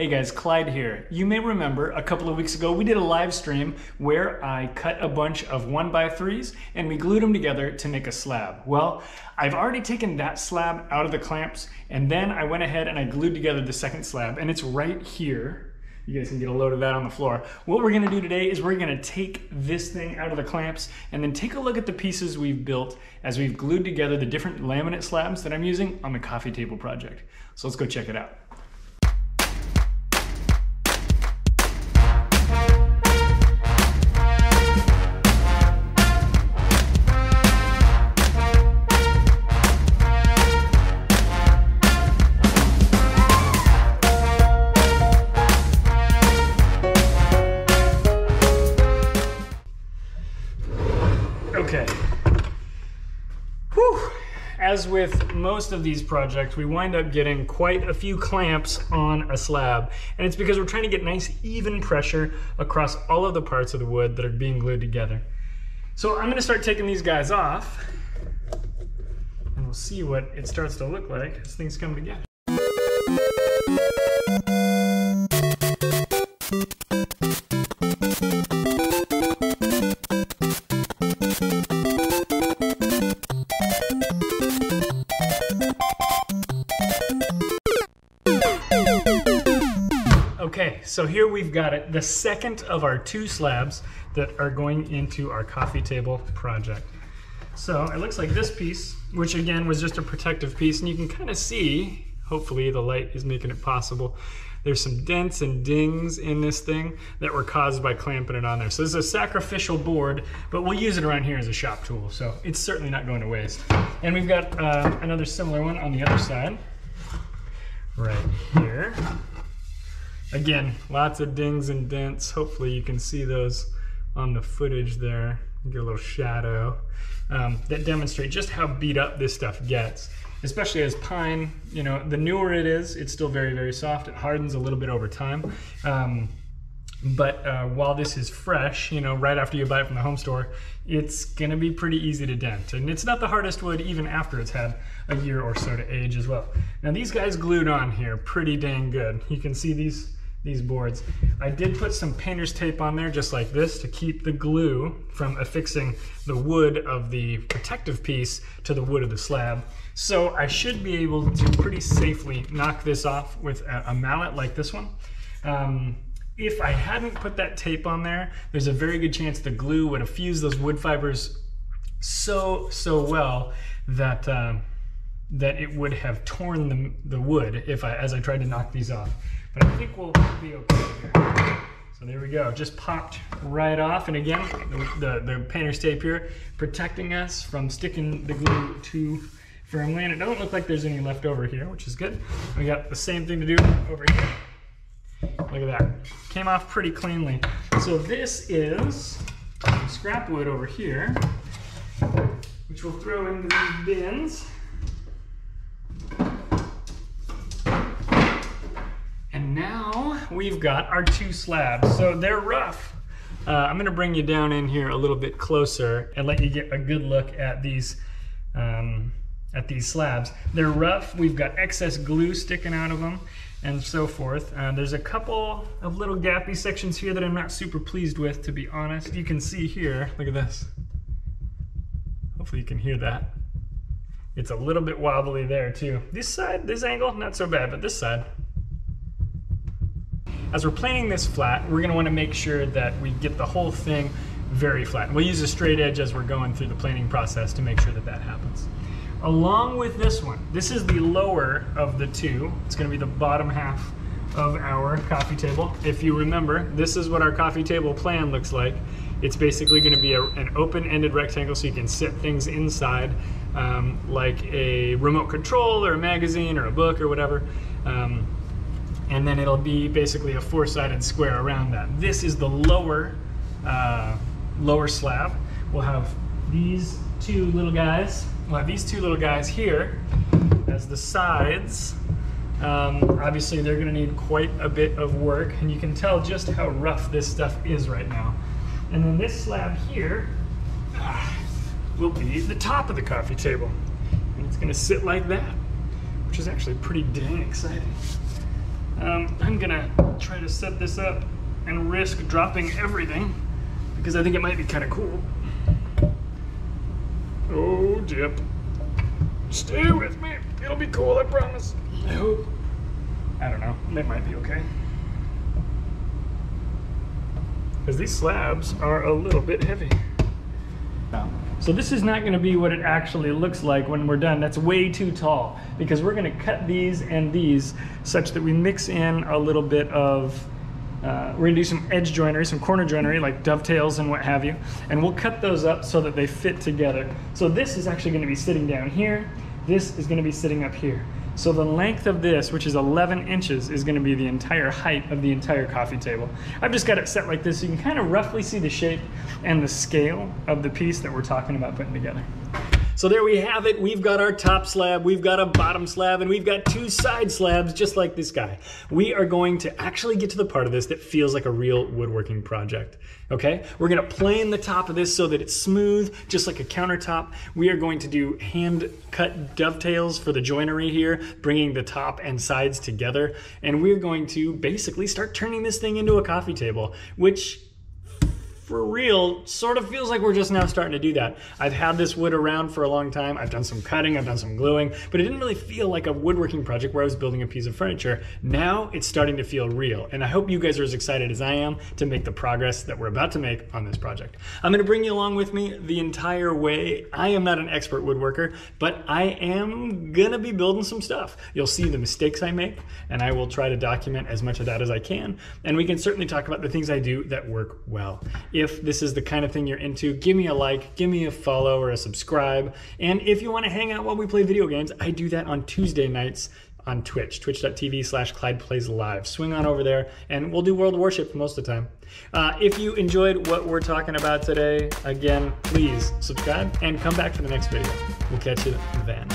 Hey guys, Clyde here. You may remember a couple of weeks ago we did a live stream where I cut a bunch of 1x3s and we glued them together to make a slab. Well, I've already taken that slab out of the clamps and then I went ahead and I glued together the second slab and it's right here. You guys can get a load of that on the floor. What we're gonna do today is we're gonna take this thing out of the clamps and then take a look at the pieces we've built as we've glued together the different laminate slabs that I'm using on the coffee table project. So let's go check it out. Okay. Whew. As with most of these projects, we wind up getting quite a few clamps on a slab. And it's because we're trying to get nice even pressure across all of the parts of the wood that are being glued together. So I'm gonna start taking these guys off and we'll see what it starts to look like as things come together. Okay, so here we've got it, the second of our two slabs that are going into our coffee table project. So it looks like this piece, which again was just a protective piece, and you can kind of see, hopefully the light is making it possible, there's some dents and dings in this thing that were caused by clamping it on there. So this is a sacrificial board, but we'll use it around here as a shop tool, so it's certainly not going to waste. And we've got another similar one on the other side, right here. Again, lots of dings and dents. Hopefully you can see those on the footage there. You get a little shadow that demonstrate just how beat up this stuff gets. Especially as pine, you know, the newer it is, it's still very, very soft. It hardens a little bit over time. But while this is fresh, you know, right after you buy it from the home store, it's gonna be pretty easy to dent. And it's not the hardest wood even after it's had a year or so to age as well. Now these guys glued on here pretty dang good. You can see these boards. I did put some painter's tape on there just like this to keep the glue from affixing the wood of the protective piece to the wood of the slab. So I should be able to pretty safely knock this off with a mallet like this one. If I hadn't put that tape on there, there's a very good chance the glue would have fused those wood fibers so well that that it would have torn the wood as I tried to knock these off. But I think we'll be okay here. So there we go, just popped right off. And again, the painter's tape here protecting us from sticking the glue too firmly. And it doesn't look like there's any left over here, which is good. We got the same thing to do over here. Look at that, came off pretty cleanly. So this is some scrap wood over here, which we'll throw into these bins. And now we've got our two slabs. So they're rough. I'm gonna bring you down in here a little bit closer and let you get a good look at these slabs. They're rough. We've got excess glue sticking out of them and so forth. There's a couple of little gappy sections here that I'm not super pleased with, to be honest. You can see here, look at this. Hopefully you can hear that. It's a little bit wobbly there too. This side, this angle, not so bad, but this side. As we're planing this flat, we're gonna wanna make sure that we get the whole thing very flat. We'll use a straight edge as we're going through the planing process to make sure that that happens. Along with this one, this is the lower of the two. It's gonna be the bottom half of our coffee table. If you remember, this is what our coffee table plan looks like. It's basically gonna be an open-ended rectangle so you can sit things inside like a remote control or a magazine or a book or whatever. And then it'll be basically a four-sided square around that. This is the lower slab. We'll have these two little guys. We'll have these two little guys here as the sides. Obviously they're gonna need quite a bit of work, and you can tell just how rough this stuff is right now. And then this slab here will be the top of the coffee table. And it's gonna sit like that, which is actually pretty dang exciting. I'm gonna try to set this up and risk dropping everything because I think it might be kind of cool. Oh, Jip. Stay with me. It'll be cool, I promise. I hope. I don't know. That might be okay. Because these slabs are a little bit heavy. So this is not going to be what it actually looks like when we're done. That's way too tall because we're going to cut these and these such that we mix in a little bit of, we're going to do some edge joinery, some corner joinery like dovetails and what have you. And we'll cut those up so that they fit together. So this is actually going to be sitting down here. This is going to be sitting up here. So the length of this, which is 11 inches, is going to be the entire height of the entire coffee table. I've just got it set like this so you can kind of roughly see the shape and the scale of the piece that we're talking about putting together. So there we have it. We've got our top slab, we've got a bottom slab, and we've got two side slabs just like this guy. We are going to actually get to the part of this that feels like a real woodworking project. Okay? We're going to plane the top of this so that it's smooth, just like a countertop. We are going to do hand-cut dovetails for the joinery here, bringing the top and sides together. And we're going to basically start turning this thing into a coffee table, which for real sort of feels like we're just now starting to do that. I've had this wood around for a long time. I've done some cutting, I've done some gluing, but it didn't really feel like a woodworking project where I was building a piece of furniture. Now it's starting to feel real, and I hope you guys are as excited as I am to make the progress that we're about to make on this project. I'm gonna bring you along with me the entire way. I am not an expert woodworker, but I am gonna be building some stuff. You'll see the mistakes I make, and I will try to document as much of that as I can, and we can certainly talk about the things I do that work well. If this is the kind of thing you're into, give me a like, give me a follow or a subscribe. And if you want to hang out while we play video games, I do that on Tuesday nights on Twitch, twitch.tv/Clyde Plays Live. Swing on over there and we'll do World of Warship most of the time. If you enjoyed what we're talking about today, again, please subscribe and come back for the next video. We'll catch you then.